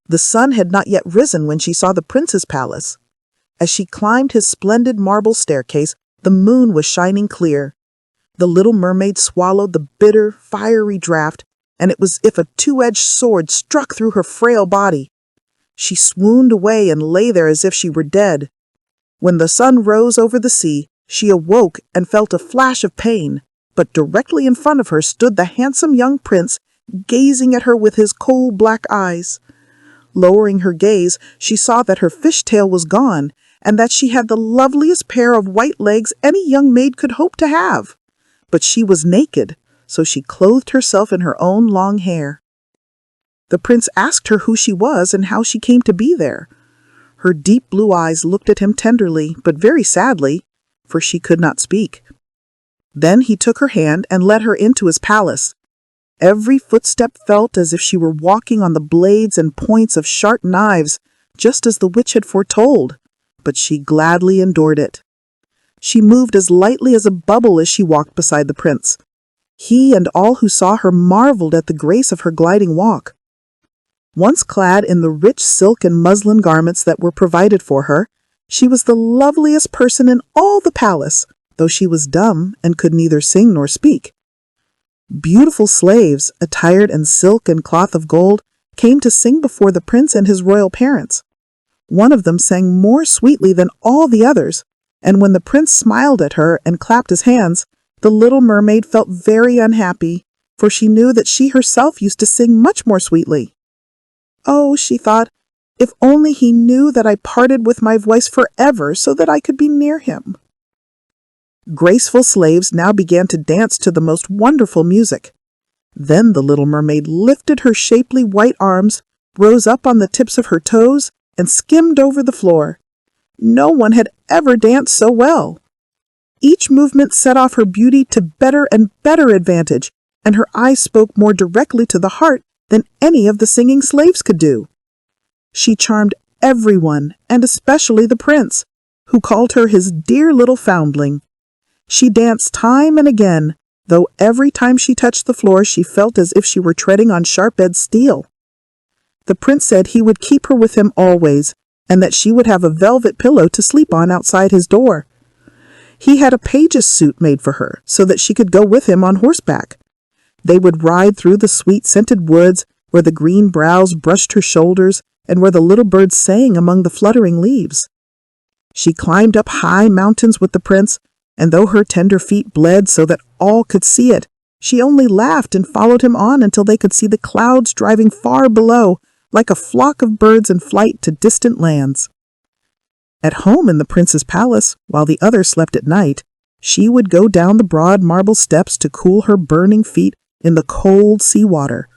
The sun had not yet risen when she saw the prince's palace. As she climbed his splendid marble staircase, the moon was shining clear. The little mermaid swallowed the bitter, fiery draught, and it was as if a two-edged sword struck through her frail body. She swooned away and lay there as if she were dead. When the sun rose over the sea, she awoke and felt a flash of pain, but directly in front of her stood the handsome young prince, gazing at her with his coal black eyes. Lowering her gaze, she saw that her fishtail was gone, and that she had the loveliest pair of white legs any young maid could hope to have. But she was naked, so she clothed herself in her own long hair. The prince asked her who she was and how she came to be there. Her deep blue eyes looked at him tenderly, but very sadly, for she could not speak. Then he took her hand and led her into his palace. Every footstep felt as if she were walking on the blades and points of sharp knives, just as the witch had foretold, but she gladly endured it. She moved as lightly as a bubble as she walked beside the prince. He and all who saw her marveled at the grace of her gliding walk. Once clad in the rich silk and muslin garments that were provided for her, she was the loveliest person in all the palace, though she was dumb and could neither sing nor speak. Beautiful slaves, attired in silk and cloth of gold, came to sing before the prince and his royal parents. One of them sang more sweetly than all the others, and when the prince smiled at her and clapped his hands, the little mermaid felt very unhappy, for she knew that she herself used to sing much more sweetly. Oh, she thought, if only he knew that I parted with my voice forever so that I could be near him. Graceful slaves now began to dance to the most wonderful music. Then the little mermaid lifted her shapely white arms, rose up on the tips of her toes, and skimmed over the floor. No one had ever danced so well. Each movement set off her beauty to better and better advantage, and her eyes spoke more directly to the heart than any of the singing slaves could do. She charmed everyone, and especially the prince, who called her his dear little foundling. She danced time and again, though every time she touched the floor she felt as if she were treading on sharp-edged steel. The prince said he would keep her with him always, and that she would have a velvet pillow to sleep on outside his door. He had a page's suit made for her, so that she could go with him on horseback. They would ride through the sweet scented woods, where the green boughs brushed her shoulders, and where the little birds sang among the fluttering leaves. She climbed up high mountains with the prince, and though her tender feet bled so that all could see it, she only laughed and followed him on until they could see the clouds driving far below, like a flock of birds in flight to distant lands. At home in the prince's palace, while the others slept at night, she would go down the broad marble steps to cool her burning feet in the cold sea water,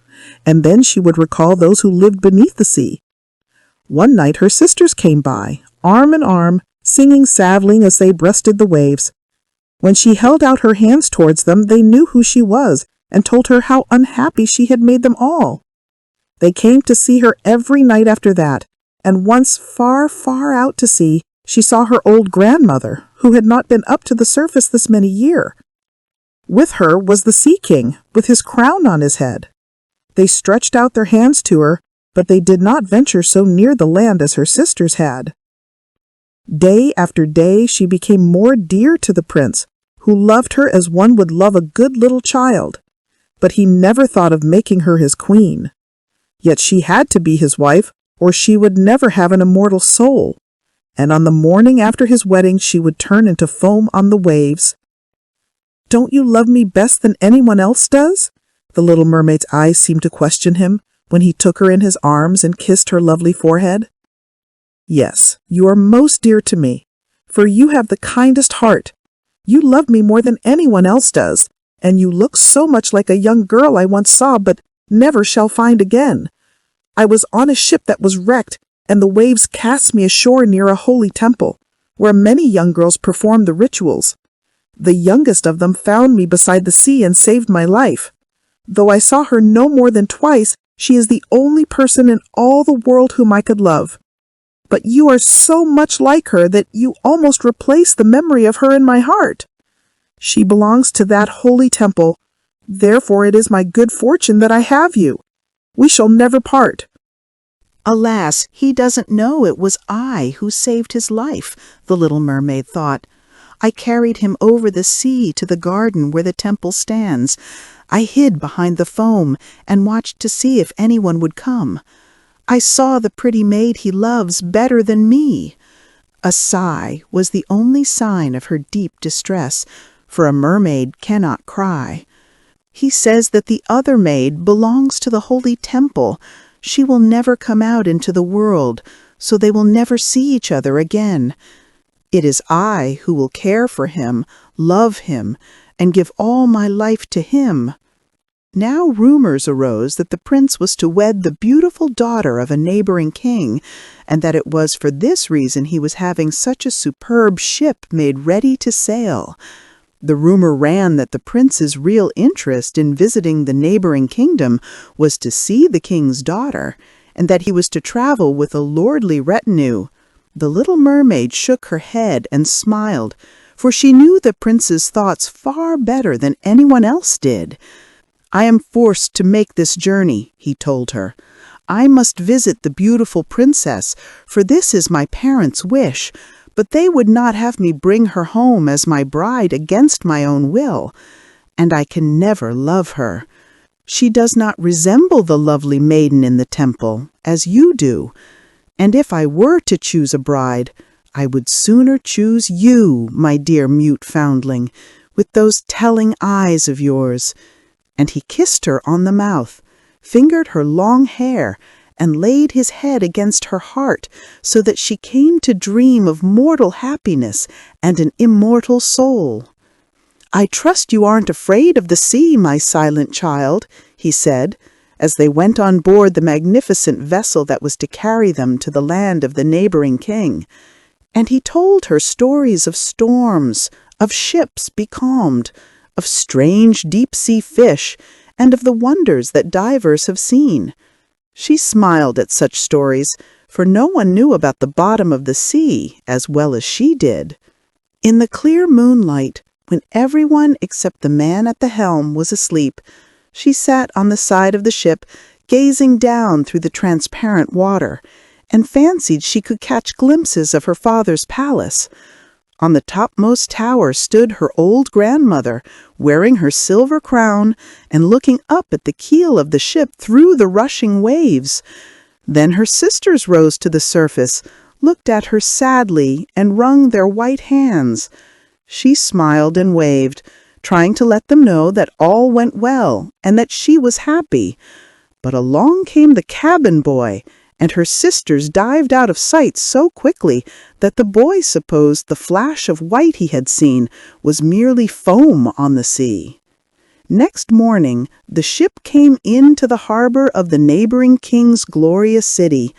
and then she would recall those who lived beneath the sea. One night her sisters came by, arm in arm, singing sadly as they breasted the waves. When she held out her hands towards them, they knew who she was and told her how unhappy she had made them all. They came to see her every night after that, and once far, far out to sea, she saw her old grandmother, who had not been up to the surface this many years. With her was the Sea King, with his crown on his head. They stretched out their hands to her, but they did not venture so near the land as her sisters had. Day after day she became more dear to the prince, who loved her as one would love a good little child, but he never thought of making her his queen. Yet she had to be his wife, or she would never have an immortal soul, and on the morning after his wedding she would turn into foam on the waves. "Don't you love me best than anyone else does?" The little mermaid's eyes seemed to question him when he took her in his arms and kissed her lovely forehead. "Yes, you are most dear to me, for you have the kindest heart. You love me more than anyone else does, and you look so much like a young girl I once saw but never shall find again. I was on a ship that was wrecked, and the waves cast me ashore near a holy temple, where many young girls perform the rituals. The youngest of them found me beside the sea and saved my life. Though I saw her no more than twice, she is the only person in all the world whom I could love. But you are so much like her that you almost replace the memory of her in my heart. She belongs to that holy temple. Therefore it is my good fortune that I have you. We shall never part." Alas, he doesn't know it was I who saved his life, the little mermaid thought. I carried him over the sea to the garden where the temple stands. I hid behind the foam and watched to see if anyone would come. I saw the pretty maid he loves better than me. A sigh was the only sign of her deep distress, for a mermaid cannot cry. He says that the other maid belongs to the holy temple. She will never come out into the world, so they will never see each other again. It is I who will care for him, love him, and give all my life to him. Now rumors arose that the prince was to wed the beautiful daughter of a neighboring king, and that it was for this reason he was having such a superb ship made ready to sail. The rumor ran that the prince's real interest in visiting the neighboring kingdom was to see the king's daughter, and that he was to travel with a lordly retinue. The little mermaid shook her head and smiled, for she knew the prince's thoughts far better than anyone else did. "I am forced to make this journey," he told her. "I must visit the beautiful princess, for this is my parents' wish, but they would not have me bring her home as my bride against my own will, and I can never love her. She does not resemble the lovely maiden in the temple, as you do, and if I were to choose a bride, I would sooner choose you, my dear mute foundling, with those telling eyes of yours." And he kissed her on the mouth, fingered her long hair, and laid his head against her heart, so that she came to dream of mortal happiness and an immortal soul. "I trust you aren't afraid of the sea, my silent child," he said, as they went on board the magnificent vessel that was to carry them to the land of the neighboring king. And he told her stories of storms, of ships becalmed, of strange deep-sea fish, and of the wonders that divers have seen. She smiled at such stories, for no one knew about the bottom of the sea as well as she did. In the clear moonlight, when everyone except the man at the helm was asleep, she sat on the side of the ship, gazing down through the transparent water, and fancied she could catch glimpses of her father's palace. On the topmost tower stood her old grandmother, wearing her silver crown and looking up at the keel of the ship through the rushing waves. Then her sisters rose to the surface, looked at her sadly, and wrung their white hands. She smiled and waved, trying to let them know that all went well and that she was happy. But along came the cabin boy, and her sisters dived out of sight so quickly that the boy supposed the flash of white he had seen was merely foam on the sea. Next morning, the ship came into the harbor of the neighboring king's glorious city.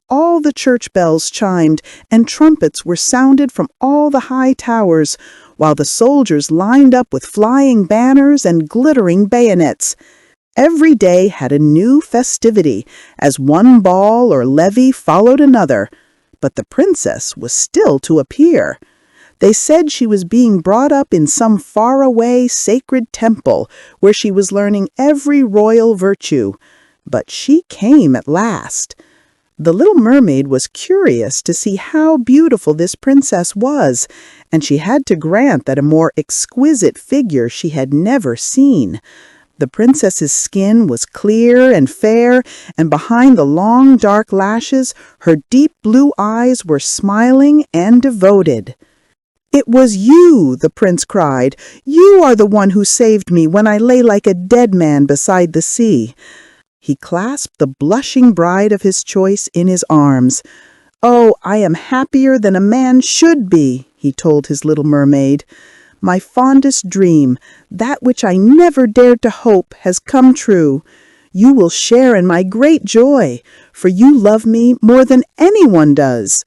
All the church bells chimed, and trumpets were sounded from all the high towers, while the soldiers lined up with flying banners and glittering bayonets. Every day had a new festivity, as one ball or levee followed another, but the princess was still to appear. They said she was being brought up in some faraway sacred temple, where she was learning every royal virtue. But she came at last. The little mermaid was curious to see how beautiful this princess was, and she had to grant that a more exquisite figure she had never seen. The princess's skin was clear and fair, and behind the long dark lashes, her deep blue eyes were smiling and devoted. "It was you," the prince cried. "You are the one who saved me when I lay like a dead man beside the sea." He clasped the blushing bride of his choice in his arms. "Oh, I am happier than a man should be," he told his little mermaid. "My fondest dream, that which I never dared to hope, has come true. You will share in my great joy, for you love me more than anyone does."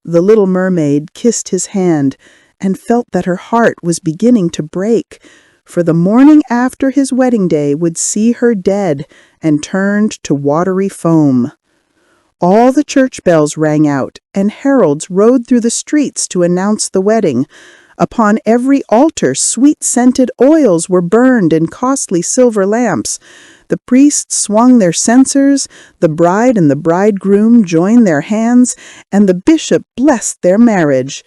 The little mermaid kissed his hand, and felt that her heart was beginning to break, for the morning after his wedding day would see her dead and turned to watery foam. All the church bells rang out, and heralds rode through the streets to announce the wedding. Upon every altar sweet-scented oils were burned in costly silver lamps. The priests swung their censers, the bride and the bridegroom joined their hands, and the bishop blessed their marriage.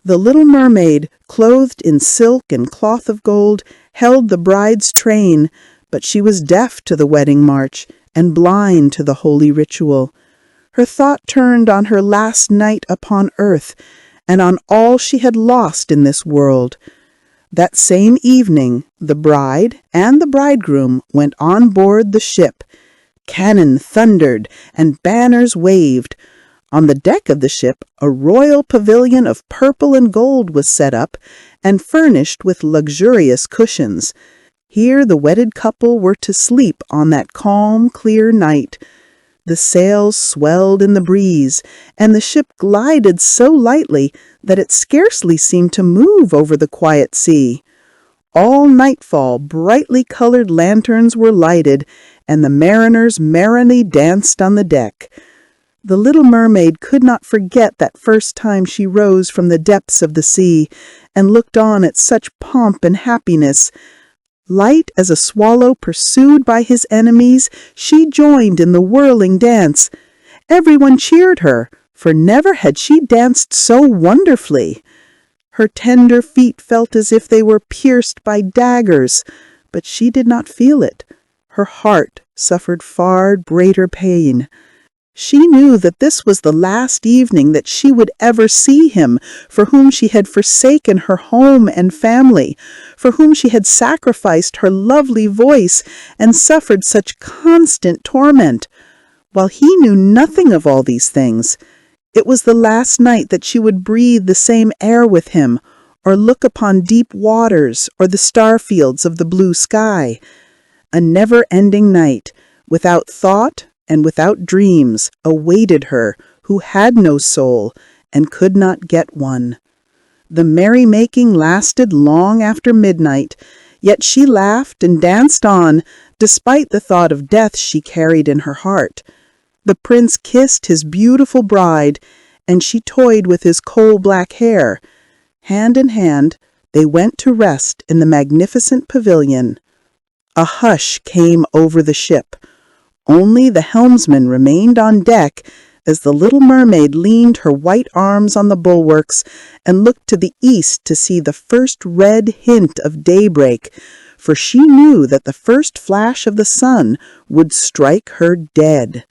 The little mermaid, clothed in silk and cloth of gold, held the bride's train, but she was deaf to the wedding march and blind to the holy ritual. Her thought turned on her last night upon earth, and on all she had lost in this world. That same evening, the bride and the bridegroom went on board the ship. Cannon thundered and banners waved. On the deck of the ship, a royal pavilion of purple and gold was set up and furnished with luxurious cushions. Here the wedded couple were to sleep on that calm, clear night. The sails swelled in the breeze, and the ship glided so lightly that it scarcely seemed to move over the quiet sea. All nightfall, brightly colored lanterns were lighted, and the mariners merrily danced on the deck. The little mermaid could not forget that first time she rose from the depths of the sea and looked on at such pomp and happiness. Light as a swallow pursued by his enemies, she joined in the whirling dance. Everyone cheered her, for never had she danced so wonderfully. Her tender feet felt as if they were pierced by daggers, but she did not feel it. Her heart suffered far greater pain. She knew that this was the last evening that she would ever see him, for whom she had forsaken her home and family, for whom she had sacrificed her lovely voice and suffered such constant torment. While he knew nothing of all these things, it was the last night that she would breathe the same air with him, or look upon deep waters or the star fields of the blue sky. A never-ending night, without thought and without dreams, awaited her who had no soul and could not get one. The merrymaking lasted long after midnight, yet she laughed and danced on, despite the thought of death she carried in her heart. The prince kissed his beautiful bride, and she toyed with his coal-black hair. Hand in hand, they went to rest in the magnificent pavilion. A hush came over the ship. Only the helmsman remained on deck as the little mermaid leaned her white arms on the bulwarks and looked to the east to see the first red hint of daybreak, for she knew that the first flash of the sun would strike her dead.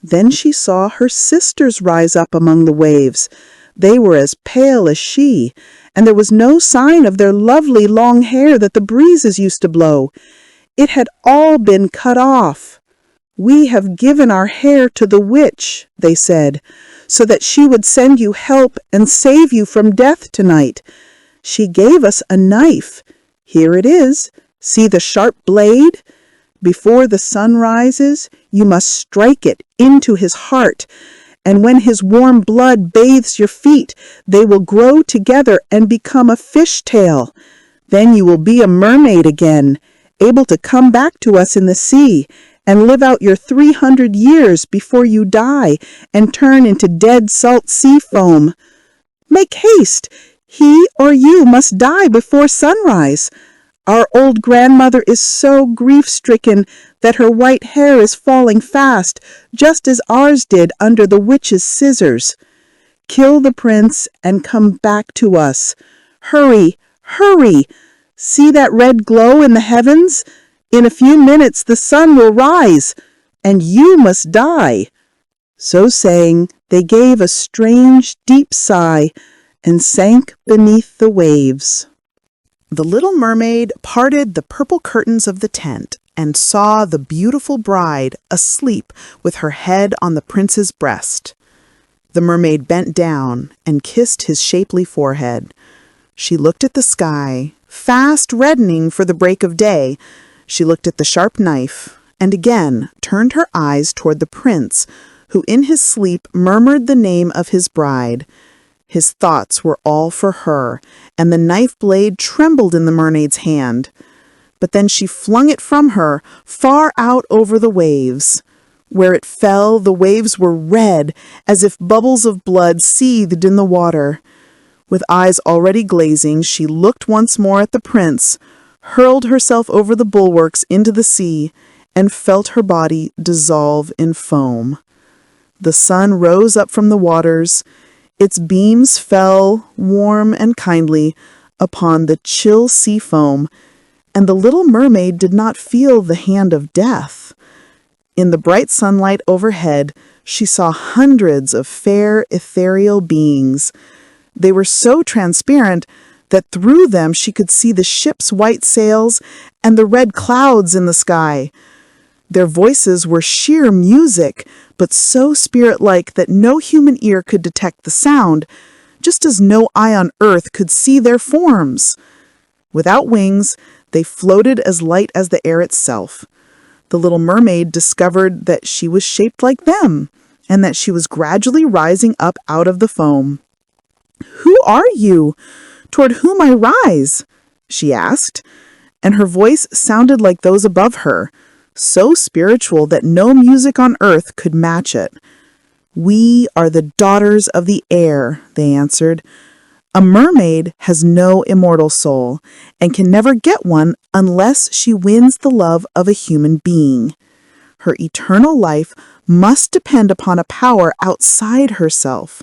Then she saw her sisters rise up among the waves. They were as pale as she, and there was no sign of their lovely long hair that the breezes used to blow. It had all been cut off. "We have given our hair to the witch," they said, "so that she would send you help and save you from death tonight. She gave us a knife. Here it is. See the sharp blade? Before the sun rises, you must strike it into his heart, and when his warm blood bathes your feet, they will grow together and become a fishtail. Then you will be a mermaid again, able to come back to us in the sea and live out your 300 years before you die and turn into dead salt sea foam. Make haste! He or you must die before sunrise. Our old grandmother is so grief-stricken that her white hair is falling fast, just as ours did under the witch's scissors. Kill the prince and come back to us. Hurry, hurry! See that red glow in the heavens? In a few minutes the sun will rise, and you must die." So saying, they gave a strange, deep sigh and sank beneath the waves. The little mermaid parted the purple curtains of the tent and saw the beautiful bride asleep with her head on the prince's breast. The mermaid bent down and kissed his shapely forehead. She looked at the sky, fast reddening for the break of day. She looked at the sharp knife, and again turned her eyes toward the prince, who in his sleep murmured the name of his bride. His thoughts were all for her, and the knife blade trembled in the mermaid's hand. But then she flung it from her, far out over the waves. Where it fell, the waves were red, as if bubbles of blood seethed in the water. With eyes already glazing, she looked once more at the prince, hurled herself over the bulwarks into the sea, and felt her body dissolve in foam. The sun rose up from the waters. Its beams fell, warm and kindly, upon the chill sea foam, and the little mermaid did not feel the hand of death. In the bright sunlight overhead, she saw hundreds of fair, ethereal beings. They were so transparent that through them she could see the ship's white sails and the red clouds in the sky. Their voices were sheer music, but so spirit-like that no human ear could detect the sound, just as no eye on earth could see their forms. Without wings, they floated as light as the air itself. The little mermaid discovered that she was shaped like them, and that she was gradually rising up out of the foam. "Who are you? Toward whom I rise?" she asked, and her voice sounded like those above her, so spiritual that no music on earth could match it. "We are the daughters of the air," they answered. "A mermaid has no immortal soul, and can never get one unless she wins the love of a human being. Her eternal life must depend upon a power outside herself.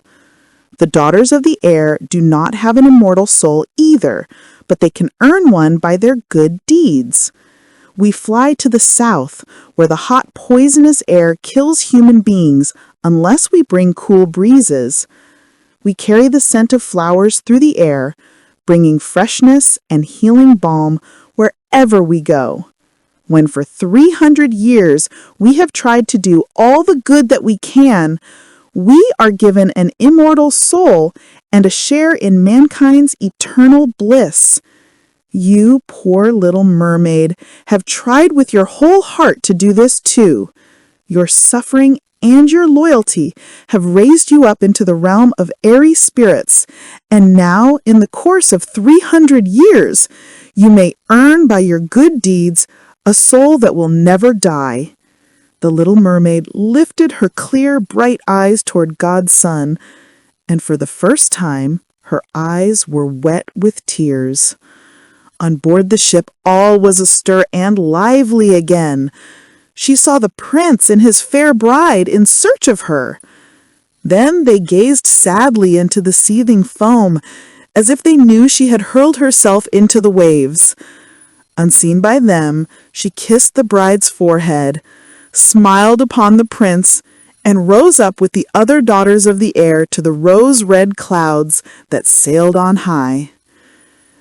The daughters of the air do not have an immortal soul either, but they can earn one by their good deeds. We fly to the south, where the hot, poisonous air kills human beings unless we bring cool breezes. We carry the scent of flowers through the air, bringing freshness and healing balm wherever we go. When for 300 years we have tried to do all the good that we can, we are given an immortal soul and a share in mankind's eternal bliss. You, poor little mermaid, have tried with your whole heart to do this too. Your suffering and your loyalty have raised you up into the realm of airy spirits, and now, in the course of 300 years, you may earn by your good deeds a soul that will never die." The little mermaid lifted her clear, bright eyes toward God's sun, and for the first time, her eyes were wet with tears. On board the ship, all was astir and lively again. She saw the prince and his fair bride in search of her. Then they gazed sadly into the seething foam, as if they knew she had hurled herself into the waves. Unseen by them, she kissed the bride's forehead, smiled upon the prince, and rose up with the other daughters of the air to the rose-red clouds that sailed on high.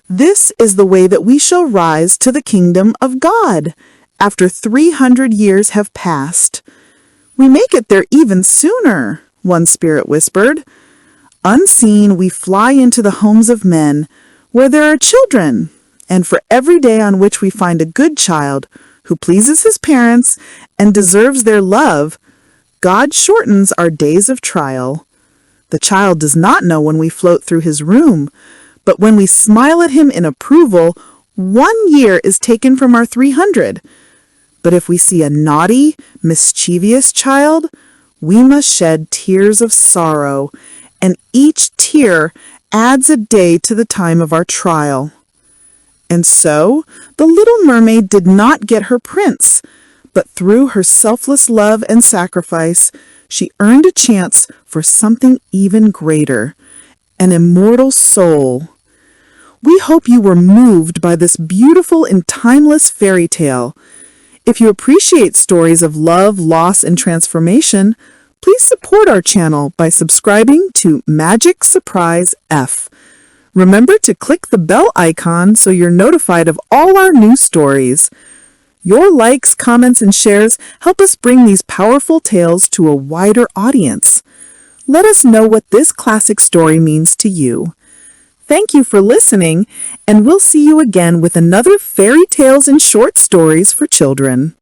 "This is the way that we shall rise to the kingdom of God, after 300 years have passed." "We may get there even sooner," one spirit whispered. "Unseen, we fly into the homes of men, where there are children, and for every day on which we find a good child, who pleases his parents and deserves their love, God shortens our days of trial. The child does not know when we float through his room, but when we smile at him in approval, 1 year is taken from our 300. But if we see a naughty, mischievous child, we must shed tears of sorrow, and each tear adds a day to the time of our trial." And so the little mermaid did not get her prince, but through her selfless love and sacrifice, she earned a chance for something even greater, an immortal soul. We hope you were moved by this beautiful and timeless fairy tale. If you appreciate stories of love, loss, and transformation, please support our channel by subscribing to MagicSurprise F. Remember to click the bell icon so you're notified of all our new stories. Your likes, comments, and shares help us bring these powerful tales to a wider audience. Let us know what this classic story means to you. Thank you for listening, and we'll see you again with another Fairy Tales and Short Stories for Children.